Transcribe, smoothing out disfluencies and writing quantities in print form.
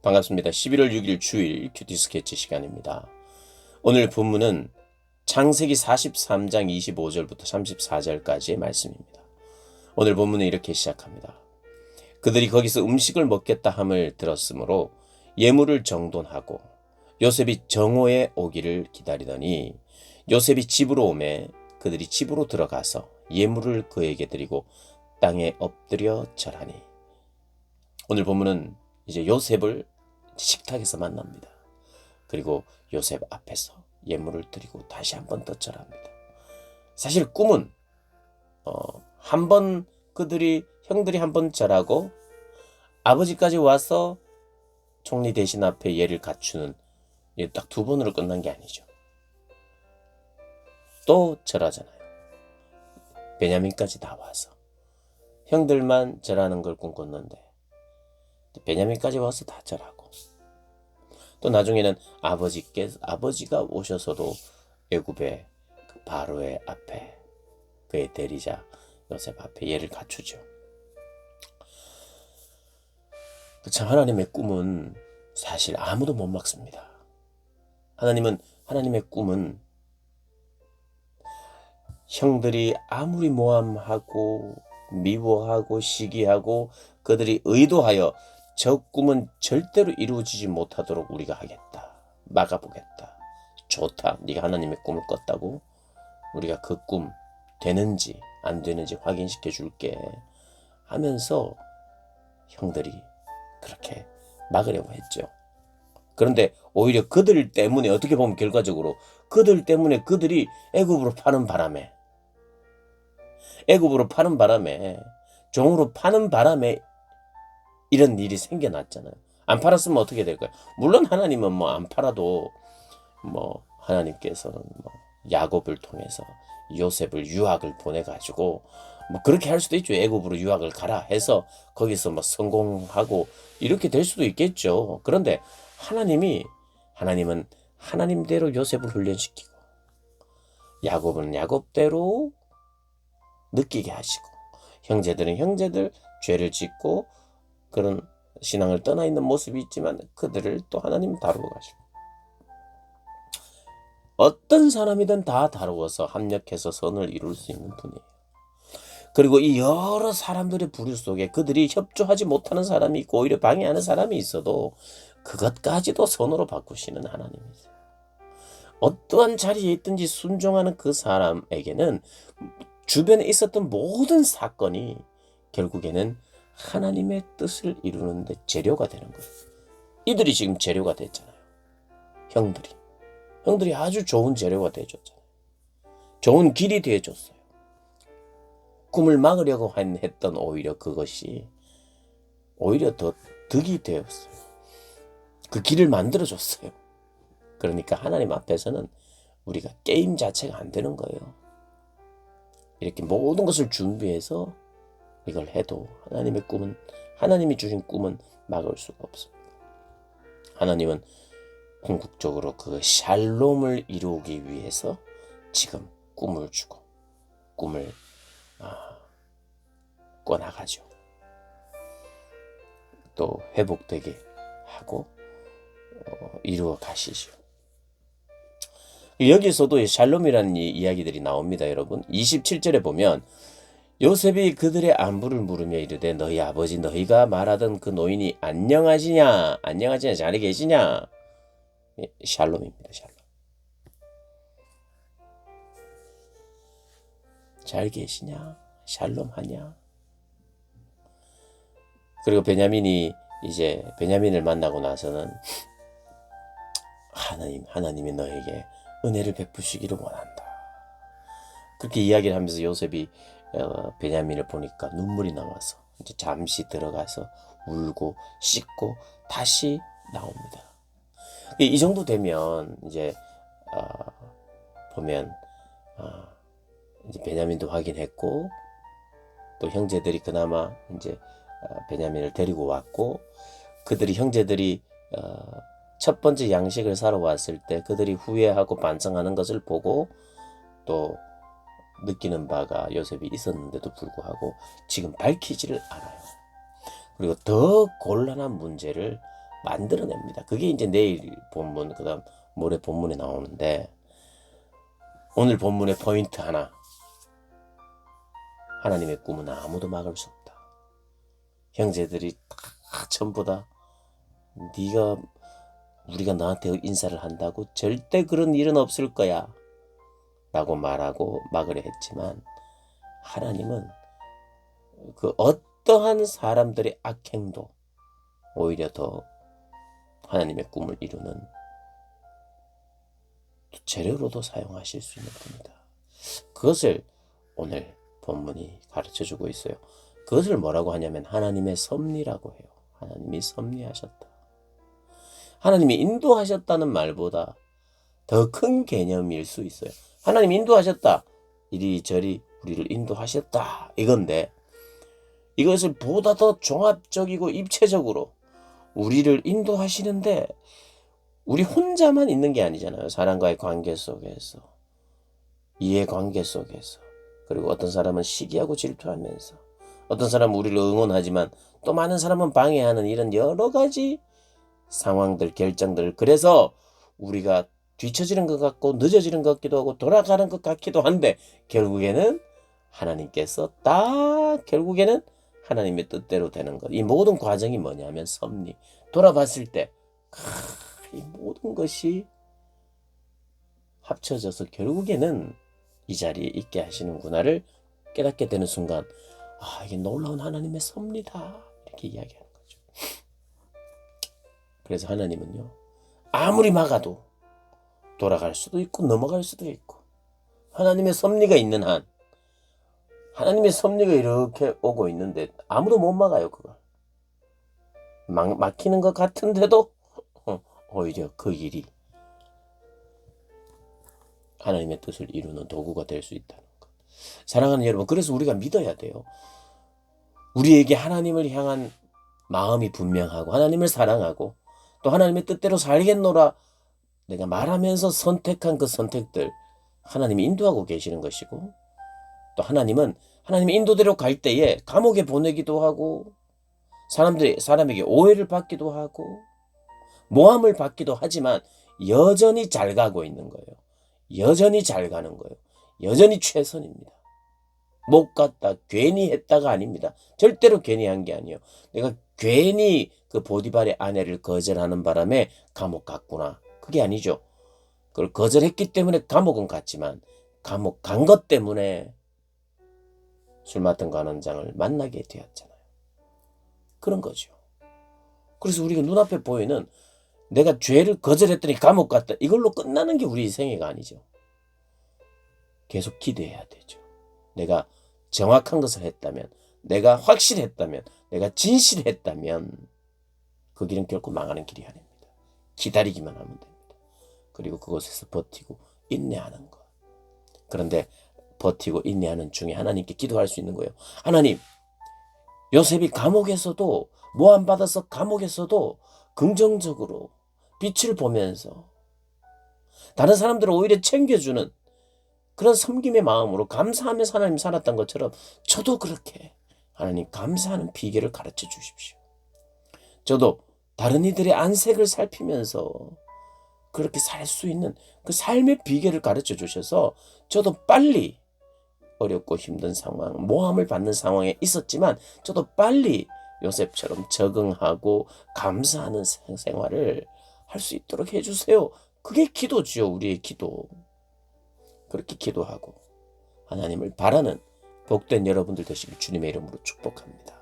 반갑습니다. 11월 6일 주일 큐티 스케치 시간입니다. 오늘 본문은 창세기 43장 25절부터 34절까지의 말씀입니다. 오늘 본문은 이렇게 시작합니다. 그들이 거기서 음식을 먹겠다 함을 들었으므로 예물을 정돈하고 요셉이 정오에 오기를 기다리더니 요셉이 집으로 오매 그들이 집으로 들어가서 예물을 그에게 드리고 땅에 엎드려 절하니. 오늘 본문은 이제 요셉을 식탁에서 만납니다. 그리고 요셉 앞에서 예물을 드리고 다시 한번 더 절합니다. 사실 꿈은 한번 형들이 한번 절하고 아버지까지 와서 총리 대신 앞에 예를 갖추는 딱 두 번으로 끝난 게 아니죠. 또 절하잖아요. 베냐민까지 다 와서 형들만 절하는 걸 꿈꿨는데 베냐민까지 와서 다 절하고 또 나중에는 아버지가 오셔서도 애굽의 그 바로의 앞에 그의 대리자 요셉 앞에 예를 갖추죠. 참 하나님의 꿈은 사실 아무도 못 막습니다. 하나님의 꿈은 형들이 아무리 모함하고 미워하고 시기하고 그들이 의도하여 저 꿈은 절대로 이루어지지 못하도록 우리가 하겠다. 막아보겠다. 좋다. 네가 하나님의 꿈을 꿨다고 우리가 그 꿈 되는지 안 되는지 확인시켜 줄게 하면서 형들이 그렇게 막으려고 했죠. 그런데 오히려 그들 때문에 어떻게 보면 결과적으로 그들 때문에 그들이 애굽으로 파는 바람에 종으로 파는 바람에 이런 일이 생겨났잖아요. 안 팔았으면 어떻게 될까요? 물론 하나님은 안 팔아도 하나님께서는 야곱을 통해서 요셉을 유학을 보내가지고 그렇게 할 수도 있죠. 애굽으로 유학을 가라 해서 거기서 성공하고 이렇게 될 수도 있겠죠. 그런데 하나님은 하나님대로 요셉을 훈련시키고 야곱은 야곱대로 느끼게 하시고 형제들은 형제들 죄를 짓고 그런 신앙을 떠나 있는 모습이 있지만 그들을 또 하나님 다루어 가시고 어떤 사람이든 다 다루어서 합력해서 선을 이룰 수 있는 분이에요. 그리고 이 여러 사람들의 부류 속에 그들이 협조하지 못하는 사람이 있고 오히려 방해하는 사람이 있어도 그것까지도 선으로 바꾸시는 하나님이세요. 어떠한 자리에 있든지 순종하는 그 사람에게는 주변에 있었던 모든 사건이 결국에는 하나님의 뜻을 이루는 데 재료가 되는 거예요. 이들이 지금 재료가 됐잖아요. 형들이 아주 좋은 재료가 되어줬잖아요. 좋은 길이 되어줬어요. 꿈을 막으려고 했던 오히려 그것이 오히려 더 득이 되었어요. 그 길을 만들어줬어요. 그러니까 하나님 앞에서는 우리가 게임 자체가 안 되는 거예요. 이렇게 모든 것을 준비해서 이걸 해도 하나님이 주신 꿈은 막을 수가 없습니다. 하나님은 궁극적으로 그 샬롬을 이루기 위해서 지금 꿈을 주고 꿈을 꿔나가죠. 또 회복되게 하고 이루어 가시죠. 여기서도 샬롬이라는 이야기들이 나옵니다. 여러분 27절에 보면 요셉이 그들의 안부를 물으며 이르되 너희 아버지 너희가 말하던 그 노인이 안녕하시냐 잘 계시냐. 샬롬입니다. 잘 계시냐 샬롬하냐. 그리고 베냐민을 만나고 나서는 하나님이 너에게 은혜를 베푸시기를 원한다. 그렇게 이야기를 하면서 요셉이 베냐민을 보니까 눈물이 나와서 이제 잠시 들어가서 울고 씻고 다시 나옵니다. 이 정도 되면 이제 보면 이제 베냐민도 확인했고 또 형제들이 그나마 이제 베냐민을 데리고 왔고 형제들이 첫 번째 양식을 사러 왔을 때 그들이 후회하고 반성하는 것을 보고 또 느끼는 바가 요셉이 있었는데도 불구하고 지금 밝히지를 않아요. 그리고 더 곤란한 문제를 만들어냅니다. 그게 이제 내일 본문, 그 다음 모레 본문에 나오는데, 오늘 본문의 포인트 하나. 하나님의 꿈은 아무도 막을 수 없다. 형제들이 다 전부 다 우리가 너한테 인사를 한다고 절대 그런 일은 없을 거야 라고 말하고 막으려 했지만, 하나님은 그 어떠한 사람들의 악행도 오히려 더 하나님의 꿈을 이루는 재료로도 사용하실 수 있는 겁니다. 그것을 오늘 본문이 가르쳐주고 있어요. 그것을 뭐라고 하냐면 하나님의 섭리라고 해요. 하나님이 섭리하셨다. 하나님이 인도하셨다는 말보다 더 큰 개념일 수 있어요. 하나님이 인도하셨다. 이리저리 우리를 인도하셨다. 이건데, 이것을 보다 더 종합적이고 입체적으로 우리를 인도하시는데, 우리 혼자만 있는 게 아니잖아요. 사람과의 관계 속에서, 이해관계 속에서, 그리고 어떤 사람은 시기하고 질투하면서, 어떤 사람은 우리를 응원하지만 또 많은 사람은 방해하는 이런 여러 가지 상황들, 결정들. 그래서 우리가 뒤처지는 것 같고 늦어지는 것 같기도 하고 돌아가는 것 같기도 한데, 결국에는 하나님께서 결국에는 하나님의 뜻대로 되는 것. 이 모든 과정이 뭐냐면 섭리. 돌아봤을 때 이 모든 것이 합쳐져서 결국에는 이 자리에 있게 하시는구나를 깨닫게 되는 순간, 이게 놀라운 하나님의 섭리다, 이렇게 이야기하는 거죠. 그래서 하나님은요, 아무리 막아도 돌아갈 수도 있고 넘어갈 수도 있고, 하나님의 섭리가 있는 한, 하나님의 섭리가 이렇게 오고 있는데 아무도 못 막아요. 그걸 막히는 것 같은데도 오히려 그 일이 하나님의 뜻을 이루는 도구가 될 수 있다는 것. 사랑하는 여러분, 그래서 우리가 믿어야 돼요. 우리에게 하나님을 향한 마음이 분명하고 하나님을 사랑하고 또 하나님의 뜻대로 살겠노라 내가 말하면서 선택한 그 선택들, 하나님이 인도하고 계시는 것이고, 또 하나님은 하나님의 인도대로 갈 때에 감옥에 보내기도 하고 사람에게 오해를 받기도 하고 모함을 받기도 하지만 여전히 잘 가고 있는 거예요. 여전히 잘 가는 거예요. 여전히 최선입니다. 못 갔다, 괜히 했다가 아닙니다. 절대로 괜히 한 게 아니에요. 내가 괜히 그 보디발의 아내를 거절하는 바람에 감옥 갔구나, 그게 아니죠. 그걸 거절했기 때문에 감옥은 갔지만 감옥 간 것 때문에 술 맡은 관원장을 만나게 되었잖아요. 그런 거죠. 그래서 우리가 눈앞에 보이는 내가 죄를 거절했더니 감옥 갔다, 이걸로 끝나는 게 우리 생애가 아니죠. 계속 기도해야 되죠. 내가 정확한 것을 했다면, 내가 확실했다면, 내가 진실했다면 그 길은 결코 망하는 길이 아닙니다. 기다리기만 하면 됩니다. 그리고 그곳에서 버티고 인내하는 것. 그런데 버티고 인내하는 중에 하나님께 기도할 수 있는 거예요. 하나님, 요셉이 감옥에서도, 모함받아서 감옥에서도 긍정적으로 빛을 보면서 다른 사람들을 오히려 챙겨주는 그런 섬김의 마음으로 감사하면서 하나님 살았던 것처럼 저도 그렇게 하나님 감사하는 비결을 가르쳐 주십시오. 저도 다른 이들의 안색을 살피면서 그렇게 살 수 있는 그 삶의 비결을 가르쳐 주셔서 저도 빨리 어렵고 힘든 상황, 모함을 받는 상황에 있었지만 저도 빨리 요셉처럼 적응하고 감사하는 생활을 할 수 있도록 해주세요. 그게 기도지요. 우리의 기도. 그렇게 기도하고 하나님을 바라는 복된 여러분들 되시길 주님의 이름으로 축복합니다.